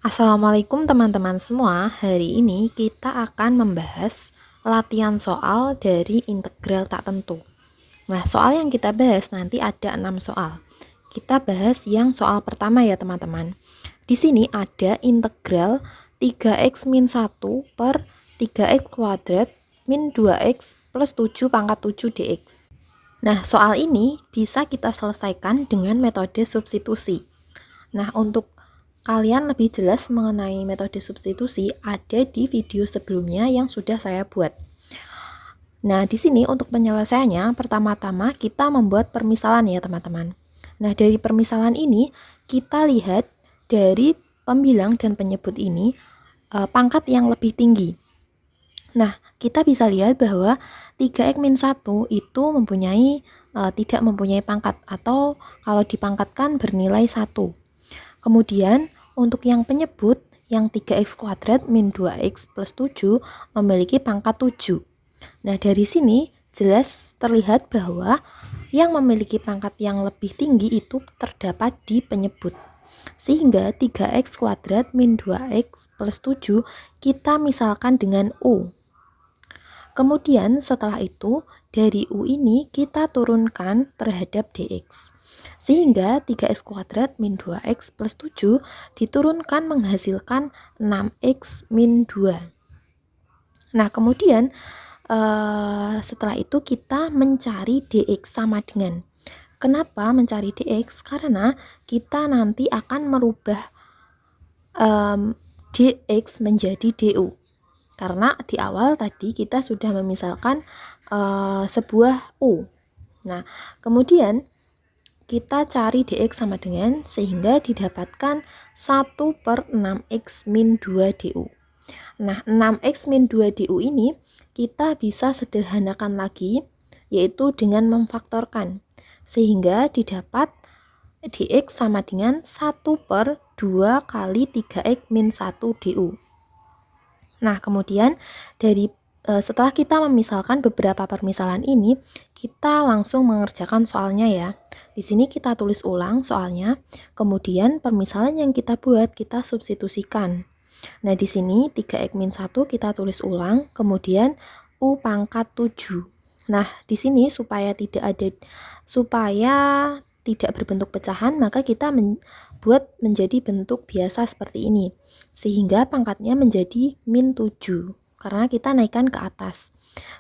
Assalamualaikum teman-teman semua. Hari ini kita akan membahas latihan soal dari integral tak tentu. Nah, soal yang kita bahas nanti ada 6 soal. Kita bahas yang soal pertama ya teman-teman. Di sini ada integral 3x min 1 per 3x kuadrat min 2x plus 7 pangkat 7 dx. Nah, soal ini bisa kita selesaikan dengan metode substitusi. Nah, untuk kalian lebih jelas mengenai metode substitusi ada di video sebelumnya yang sudah saya buat. Nah, di sini untuk penyelesaiannya, pertama-tama kita membuat permisalan ya teman-teman. Nah, dari permisalan ini kita lihat dari pembilang dan penyebut ini pangkat yang lebih tinggi. Nah, kita bisa lihat bahwa 3x min 1 itu tidak mempunyai pangkat, atau kalau dipangkatkan bernilai 1. Kemudian untuk yang penyebut yang 3x kuadrat min 2x plus 7 memiliki pangkat 7. Nah, dari sini jelas terlihat bahwa yang memiliki pangkat yang lebih tinggi itu terdapat di penyebut. Sehingga 3x kuadrat min 2x plus 7 kita misalkan dengan U. Kemudian setelah itu dari U ini kita turunkan terhadap dx. Sehingga 3x kuadrat min 2x plus 7 diturunkan menghasilkan 6x min 2. Nah, kemudian setelah itu kita mencari dx sama dengan. Kenapa mencari dx? Karena kita nanti akan merubah dx menjadi du. Karena di awal tadi kita sudah memisalkan sebuah u. Nah, kemudian kita cari dx sama dengan, sehingga didapatkan 1 per 6x min 2 du. Nah, 6x min 2 du ini kita bisa sederhanakan lagi, yaitu dengan memfaktorkan. Sehingga didapat dx sama dengan 1 per 2 kali 3x min 1 du. Nah, kemudian setelah kita memisalkan beberapa permisalan ini, kita langsung mengerjakan soalnya ya. Di sini kita tulis ulang soalnya, kemudian permisalan yang kita buat kita substitusikan. Nah, di sini 3x min 1 kita tulis ulang, kemudian U pangkat 7. Nah, di sini supaya tidak berbentuk pecahan, maka kita buat menjadi bentuk biasa seperti ini. Sehingga pangkatnya menjadi min 7, karena kita naikkan ke atas.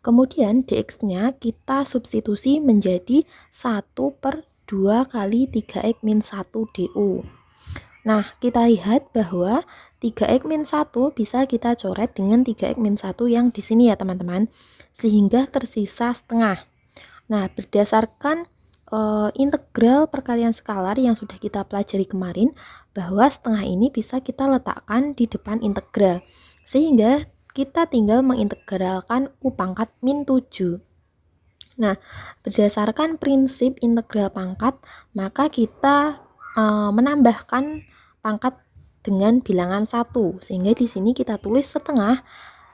Kemudian dx-nya kita substitusi menjadi 1 per 2 kali 3x min 1 du. Nah, kita lihat bahwa 3x min 1 bisa kita coret dengan 3x min 1 yang di sini ya teman-teman, sehingga tersisa setengah. Nah, berdasarkan integral perkalian skalar yang sudah kita pelajari kemarin, bahwa setengah ini bisa kita letakkan di depan integral, sehingga kita tinggal mengintegralkan u pangkat min 7. Nah, berdasarkan prinsip integral pangkat, maka kita menambahkan pangkat dengan bilangan 1, sehingga di sini kita tulis setengah,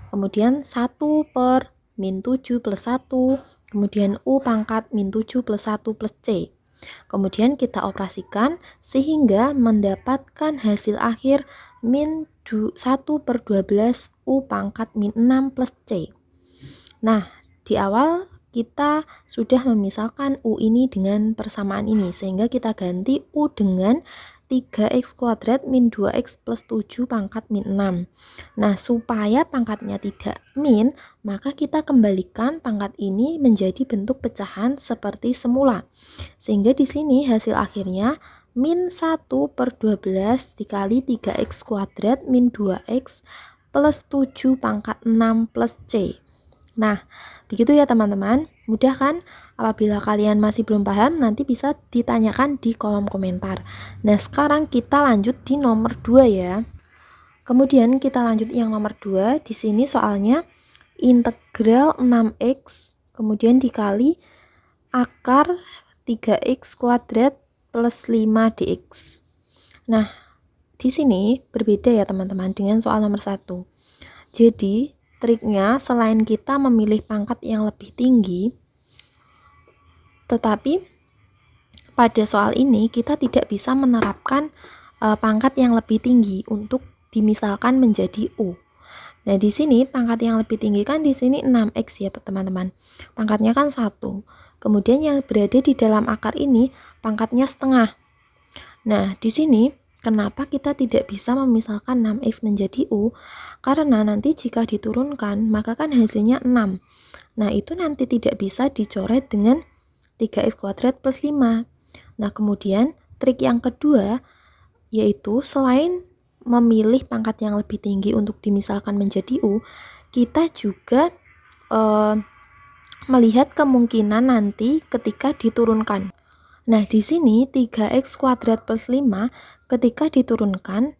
kemudian 1 per min 7 plus 1, kemudian u pangkat min 7 plus 1 plus c. Kemudian kita operasikan sehingga mendapatkan hasil akhir min 1 per 12 u pangkat min 6 plus c. Nah, di awal kita sudah memisalkan u ini dengan persamaan ini, sehingga kita ganti u dengan 3x kuadrat min 2x plus 7 pangkat min 6. Nah, supaya pangkatnya tidak min, maka kita kembalikan pangkat ini menjadi bentuk pecahan seperti semula. Sehingga di sini hasil akhirnya min 1 per 12 dikali 3x kuadrat min 2x plus 7 pangkat 6 plus c. Nah, begitu ya teman-teman. Mudah kan? Apabila kalian masih belum paham, nanti bisa ditanyakan di kolom komentar. Nah, sekarang kita lanjut di nomor 2 ya. Kemudian kita lanjut yang nomor 2. Di sini soalnya integral 6x kemudian dikali akar 3x kuadrat plus 5 dx. Nah, di sini berbeda ya teman-teman dengan soal nomor 1. Jadi, triknya selain kita memilih pangkat yang lebih tinggi, tetapi pada soal ini kita tidak bisa menerapkan pangkat yang lebih tinggi untuk dimisalkan menjadi U. Nah, di sini pangkat yang lebih tinggi kan di sini 6x ya, teman-teman. Pangkatnya kan 1. Kemudian yang berada di dalam akar ini pangkatnya setengah. Nah, di sini kenapa kita tidak bisa memisalkan 6x menjadi U? Karena nanti jika diturunkan, maka kan hasilnya 6. Nah, itu nanti tidak bisa dicoret dengan 3x kuadrat plus 5. Nah, kemudian trik yang kedua yaitu selain memilih pangkat yang lebih tinggi untuk dimisalkan menjadi U, kita juga melihat kemungkinan nanti ketika diturunkan. Nah, di sini 3x kuadrat plus 5 ketika diturunkan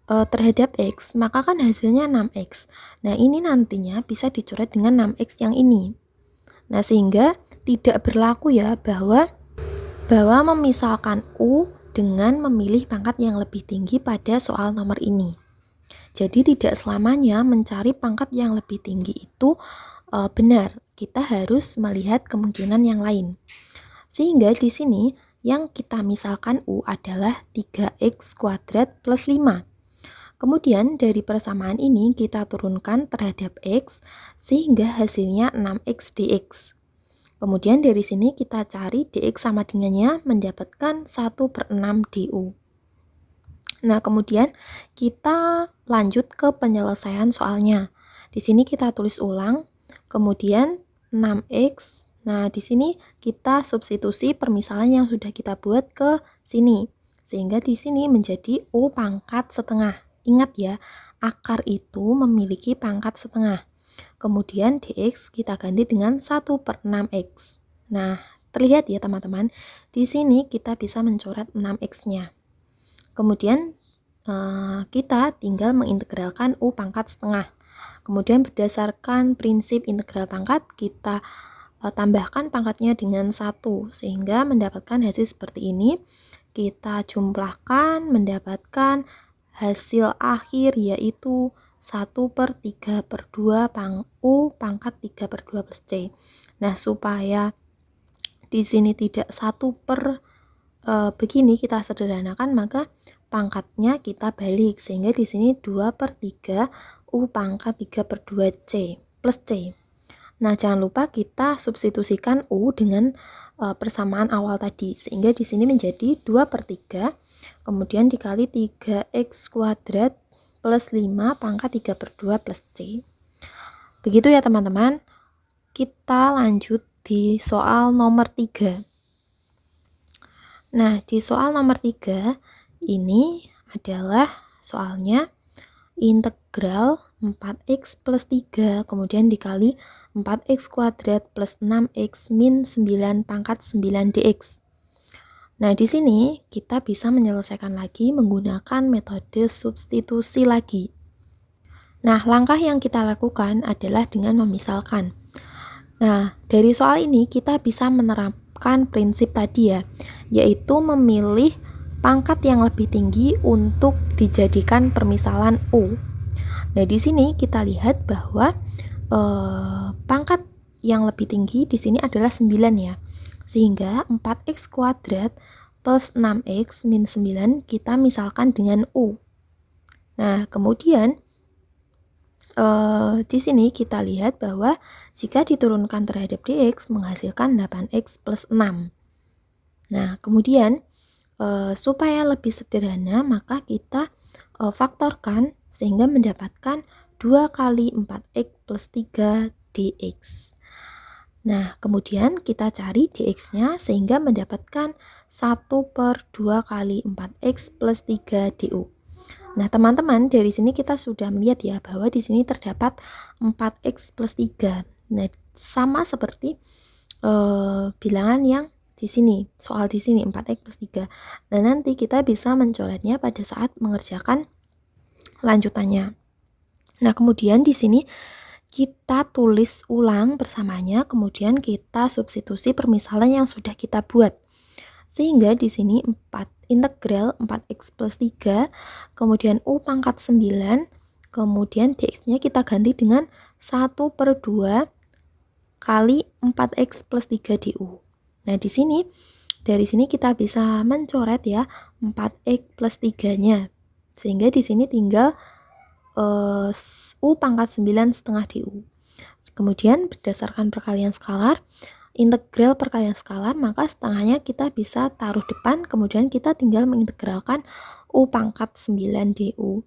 terhadap x, maka kan hasilnya 6x. Nah, ini nantinya bisa dicoret dengan 6x yang ini. Nah, sehingga tidak berlaku ya bahwa memisalkan U dengan memilih pangkat yang lebih tinggi pada soal nomor ini. Jadi tidak selamanya mencari pangkat yang lebih tinggi itu benar. Kita harus melihat kemungkinan yang lain. Sehingga di sini yang kita misalkan U adalah 3x kuadrat plus 5. Kemudian dari persamaan ini kita turunkan terhadap x sehingga hasilnya 6x dx. Kemudian dari sini kita cari dx sama dengannya mendapatkan 1/6 du. Nah, kemudian kita lanjut ke penyelesaian soalnya. Di sini kita tulis ulang, kemudian 6x. Nah, di sini kita substitusi permisalan yang sudah kita buat ke sini. Sehingga di sini menjadi U pangkat setengah. Ingat ya, akar itu memiliki pangkat setengah. Kemudian dx kita ganti dengan 1/6x. Nah, terlihat ya teman-teman, di sini kita bisa mencoret 6x-nya. Kemudian kita tinggal mengintegralkan U pangkat setengah. Kemudian berdasarkan prinsip integral pangkat, kita tambahkan pangkatnya dengan 1, sehingga mendapatkan hasil seperti ini. Kita jumlahkan, mendapatkan hasil akhir yaitu 1/3/2 U pangkat 3/2 plus C. Nah, supaya di sini tidak 1 begini kita sederhanakan, maka pangkatnya kita balik sehingga di sini 2/3 U pangkat 3/2 C plus C. Nah, jangan lupa kita substitusikan U dengan persamaan awal tadi sehingga di sini menjadi 2/3 kemudian dikali 3x kuadrat plus 5 pangkat 3/2 plus C. Begitu ya teman-teman. Kita lanjut di soal nomor 3. Nah, di soal nomor 3 ini adalah soalnya integral 4x plus 3 kemudian dikali 4x kuadrat plus 6x min 9 pangkat 9 dx. Nah, di sini kita bisa menyelesaikan lagi menggunakan metode substitusi lagi. Nah, langkah yang kita lakukan adalah dengan memisalkan. Nah, dari soal ini kita bisa menerapkan prinsip tadi ya, yaitu memilih pangkat yang lebih tinggi untuk dijadikan permisalan U. Nah, di sini kita lihat bahwa pangkat yang lebih tinggi di sini adalah 9 ya. Sehingga 4x kuadrat plus 6x min 9 kita misalkan dengan U. Nah, kemudian di sini kita lihat bahwa jika diturunkan terhadap dx menghasilkan 8x plus 6. Nah, kemudian supaya lebih sederhana maka kita faktorkan sehingga mendapatkan 2 kali 4x plus 3 dx. Nah, kemudian kita cari dx-nya sehingga mendapatkan 1/2 kali 4x plus 3 du. Nah, teman-teman, dari sini kita sudah melihat ya bahwa di sini terdapat 4x plus 3. Nah, sama seperti bilangan yang di sini, soal di sini 4x plus 3. Nah, nanti kita bisa mencoretnya pada saat mengerjakan lanjutannya. Nah, kemudian di sini kita tulis ulang bersamanya, kemudian kita substitusi permisalan yang sudah kita buat. Sehingga di sini integral 4x plus 3, kemudian U pangkat 9, kemudian dx-nya kita ganti dengan 1/2 kali 4x plus 3 du. Nah, di sini dari sini kita bisa mencoret ya 4x plus 3-nya. Sehingga di sini tinggal U pangkat 9 setengah DU. Kemudian berdasarkan perkalian skalar, integral perkalian skalar, maka setengahnya kita bisa taruh depan, kemudian kita tinggal mengintegralkan U pangkat 9 DU.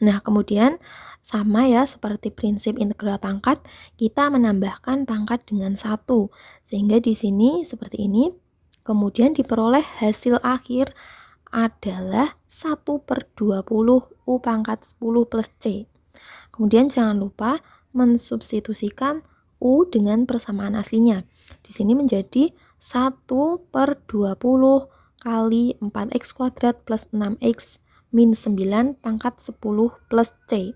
Nah, kemudian sama ya seperti prinsip integral pangkat, kita menambahkan pangkat dengan 1. Sehingga di sini seperti ini. Kemudian diperoleh hasil akhir adalah 1/20 U pangkat 10 plus C. Kemudian jangan lupa mensubstitusikan U dengan persamaan aslinya. Di sini menjadi 1/20 kali 4x kuadrat plus 6x min 9 pangkat 10 plus C.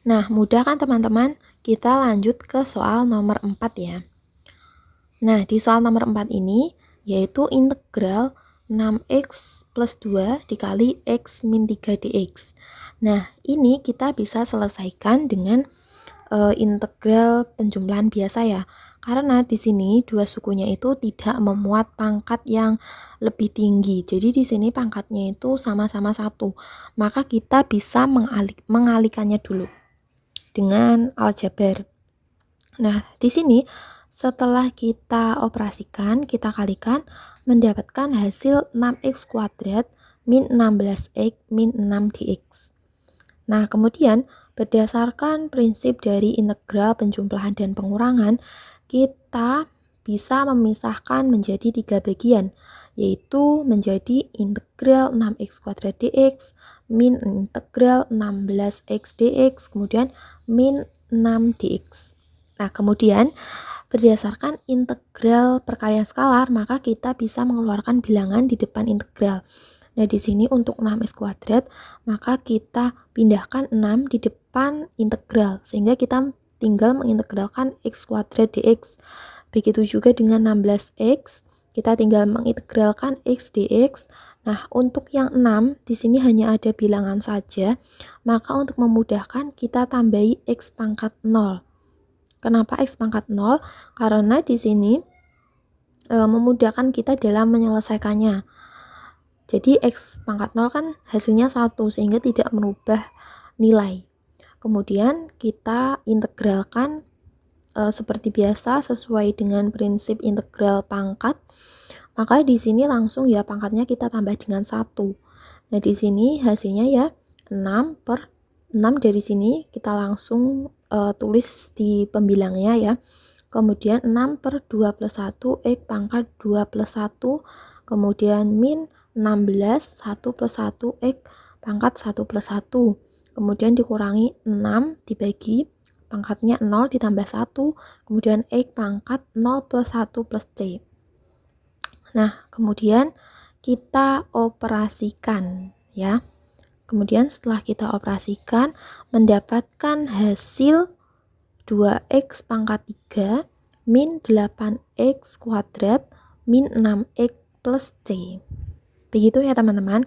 Nah, mudah kan teman-teman? Kita lanjut ke soal nomor 4 ya. Nah, di soal nomor 4 ini yaitu integral 6x plus 2 dikali x min 3 dx. Nah, ini kita bisa selesaikan dengan integral penjumlahan biasa ya. Karena di sini dua sukunya itu tidak memuat pangkat yang lebih tinggi. Jadi di sini pangkatnya itu sama-sama 1. Maka kita bisa mengalihkannya dulu dengan aljabar. Nah, di sini setelah kita operasikan, kita kalikan, mendapatkan hasil 6x kuadrat min 16x min 6 dx. Nah, kemudian berdasarkan prinsip dari integral penjumlahan dan pengurangan, kita bisa memisahkan menjadi 3 bagian, yaitu menjadi integral 6x kuadrat dx min integral 16x dx, kemudian min 6 dx. Nah, kemudian berdasarkan integral perkalian skalar, maka kita bisa mengeluarkan bilangan di depan integral. Nah, di sini untuk 6x kuadrat, maka kita pindahkan 6 di depan integral, sehingga kita tinggal mengintegralkan x kuadrat dx. Begitu juga dengan 16x, kita tinggal mengintegralkan x dx. Nah, untuk yang 6, di sini hanya ada bilangan saja, maka untuk memudahkan kita tambahi x pangkat 0. Kenapa x pangkat 0? Karena di sini memudahkan kita dalam menyelesaikannya. Jadi x pangkat 0 kan hasilnya 1, sehingga tidak merubah nilai. Kemudian kita integralkan seperti biasa sesuai dengan prinsip integral pangkat. Maka di sini langsung ya pangkatnya kita tambah dengan 1. Nah, di sini hasilnya ya 6/6, dari sini kita langsung tulis di pembilangnya ya. Kemudian 6/2 plus 1 x pangkat 2 plus 1, kemudian min 16 1 plus 1 x pangkat 1 plus 1, kemudian dikurangi 6 dibagi pangkatnya 0 ditambah 1, kemudian x pangkat 0 plus 1 plus c. Nah, kemudian kita operasikan ya. Kemudian setelah kita operasikan, mendapatkan hasil 2x pangkat 3 min 8x kuadrat min 6x plus c. Begitu ya teman-teman.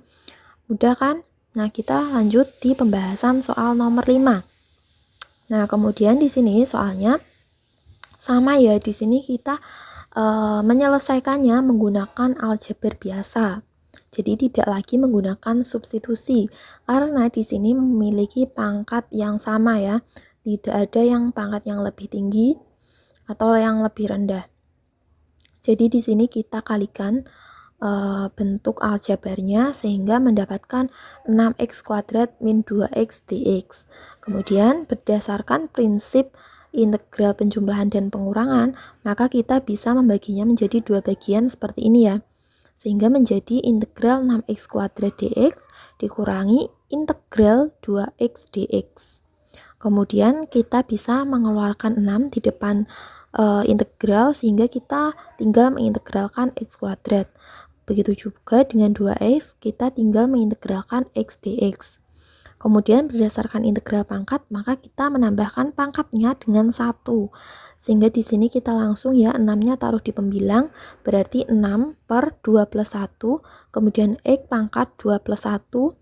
Mudah kan? Nah, kita lanjut di pembahasan soal nomor 5. Nah, kemudian di sini soalnya sama ya. Di sini kita menyelesaikannya menggunakan aljabar biasa. Jadi tidak lagi menggunakan substitusi, karena di sini memiliki pangkat yang sama ya. Tidak ada yang pangkat yang lebih tinggi atau yang lebih rendah. Jadi di sini kita kalikan bentuk aljabarnya sehingga mendapatkan 6x kuadrat min 2x dx. Kemudian berdasarkan prinsip integral penjumlahan dan pengurangan, maka kita bisa membaginya menjadi 2 bagian seperti ini ya. Sehingga menjadi integral 6x kuadrat dx dikurangi integral 2x dx. Kemudian kita bisa mengeluarkan 6 di depan integral, sehingga kita tinggal mengintegralkan x kuadrat. Begitu juga dengan 2x, kita tinggal mengintegralkan x dx. Kemudian berdasarkan integral pangkat, maka kita menambahkan pangkatnya dengan 1. Sehingga di sini kita langsung ya 6-nya taruh di pembilang, berarti 6/2 plus 1, kemudian x pangkat 2 plus 1,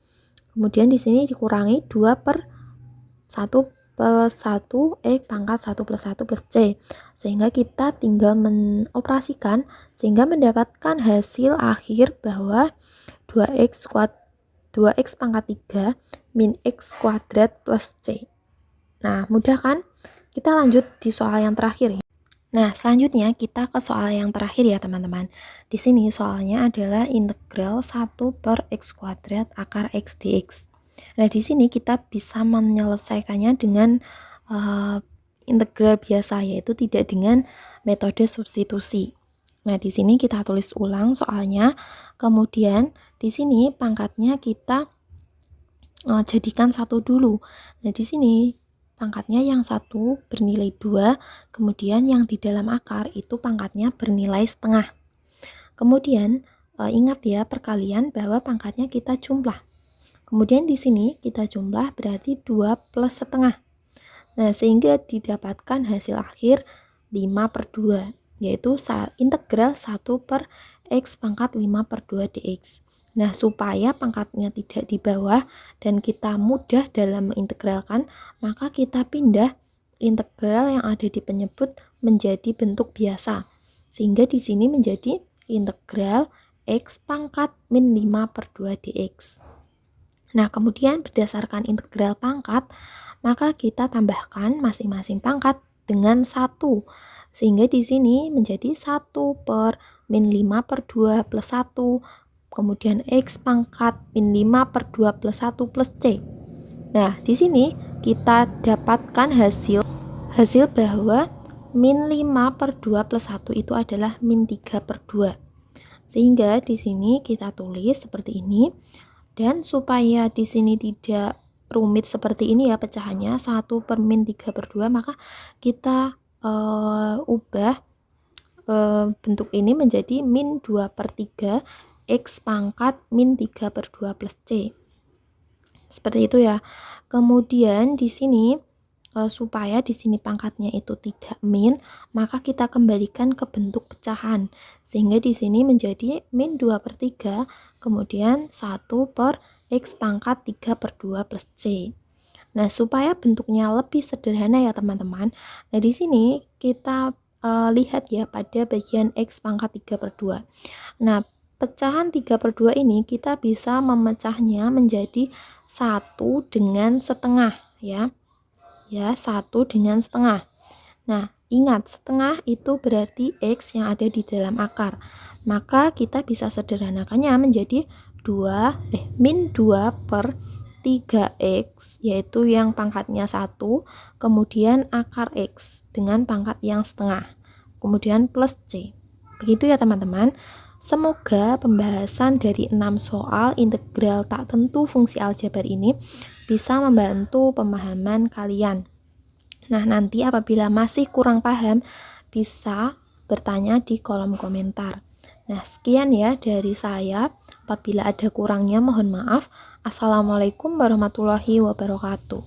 kemudian di sini dikurangi 2/1 plus 1 x pangkat 1 plus 1 plus c. sehingga kita tinggal mengoperasikan sehingga mendapatkan hasil akhir bahwa 2x pangkat 3 min x kuadrat plus c. Nah, mudah kan? Kita lanjut di soal yang terakhir ya. Nah, selanjutnya kita ke soal yang terakhir ya teman-teman. Di sini soalnya adalah integral 1 per x kuadrat akar x dx. Nah, di sini kita bisa menyelesaikannya dengan integral biasa, yaitu tidak dengan metode substitusi. Nah, di sini kita tulis ulang soalnya. Kemudian di sini pangkatnya kita jadikan 1 dulu. Nah, di sini pangkatnya yang 1 bernilai 2, kemudian yang di dalam akar itu pangkatnya bernilai setengah. Kemudian ingat ya perkalian bahwa pangkatnya kita jumlah. Kemudian di sini kita jumlah berarti 2 plus setengah. Nah, sehingga didapatkan hasil akhir 5/2, yaitu integral 1 per x pangkat 5/2 dx. Nah, supaya pangkatnya tidak di bawah dan kita mudah dalam mengintegralkan, maka kita pindah integral yang ada di penyebut menjadi bentuk biasa. Sehingga di sini menjadi integral x pangkat min 5/2 dx. Nah, kemudian berdasarkan integral pangkat, maka kita tambahkan masing-masing pangkat dengan 1. Sehingga di sini menjadi 1 per min 5/2 plus 1. Kemudian x pangkat min 5/2 plus 1 plus c. Nah, di sini kita dapatkan hasil bahwa min 5/2 plus 1 itu adalah min 3/2. Sehingga di sini kita tulis seperti ini. Dan supaya di sini tidak rumit seperti ini ya pecahannya 1 per min 3/2, maka kita ubah bentuk ini menjadi min 2/3 x pangkat min 3/2 plus c. Seperti itu ya. Kemudian di sini supaya di sini pangkatnya itu tidak min, maka kita kembalikan ke bentuk pecahan. Sehingga di sini menjadi min 2/3, kemudian 1 per x pangkat 3/2 plus c. Nah, supaya bentuknya lebih sederhana ya teman-teman. Nah, di sini kita lihat ya pada bagian x pangkat 3/2. Nah, pecahan 3/2 ini kita bisa memecahnya menjadi 1 dengan setengah ya. Ya, 1 dengan setengah. Nah, ingat setengah itu berarti x yang ada di dalam akar. Maka kita bisa sederhanakannya menjadi min 2 per 3x, yaitu yang pangkatnya 1, kemudian akar x dengan pangkat yang setengah, kemudian plus c. Begitu ya teman-teman. Semoga pembahasan dari 6 soal integral tak tentu fungsi aljabar ini bisa membantu pemahaman kalian. Nah, nanti apabila masih kurang paham, bisa bertanya di kolom komentar. Nah, sekian ya dari saya. Apabila ada kurangnya, mohon maaf. Assalamualaikum warahmatullahi wabarakatuh.